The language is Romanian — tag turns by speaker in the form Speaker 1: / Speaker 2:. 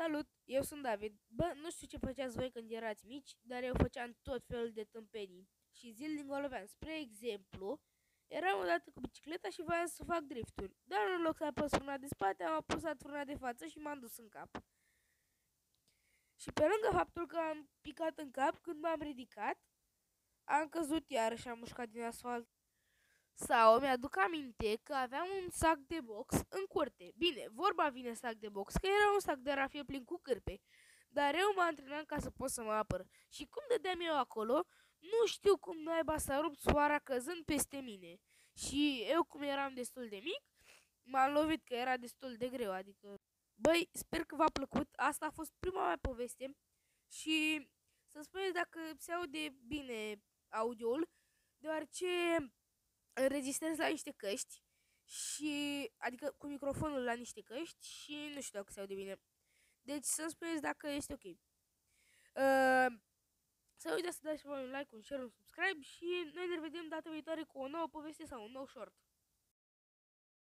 Speaker 1: Salut, eu sunt David. Bă, nu știu ce făceați voi când erați mici, dar eu făceam tot felul de tâmpenii. Și zilnic o loveam. Spre exemplu, eram odată cu bicicleta și voiam să fac drifturi. Dar în loc să apăs frâna de spate, am apăsat frâna de față și m-am dus în cap. Și pe lângă faptul că am picat în cap, când m-am ridicat, am căzut iar și am mușcat din asfalt. Sau mi-aduc aminte că aveam un sac de box în curte. Bine, vorba vine sac de box, că era un sac de rafie plin cu cârpe. Dar eu mă antrenam ca să pot să mă apăr. Și cum dădeam eu acolo, nu știu cum naiba s-a rupt soara căzând peste mine. Și eu, cum eram destul de mic, m-am lovit că era destul de greu, adică... Băi, sper că v-a plăcut, asta a fost prima mea poveste și să spuneți dacă se aude bine audioul, deoarece înregistrez la niște căști și, adică cu microfonul la niște căști și nu știu dacă se aude bine. Deci să-mi spuneți dacă este ok. Să uitați să dați și voi un like, un share, un subscribe și noi ne vedem data viitoare cu o nouă poveste sau un nou short.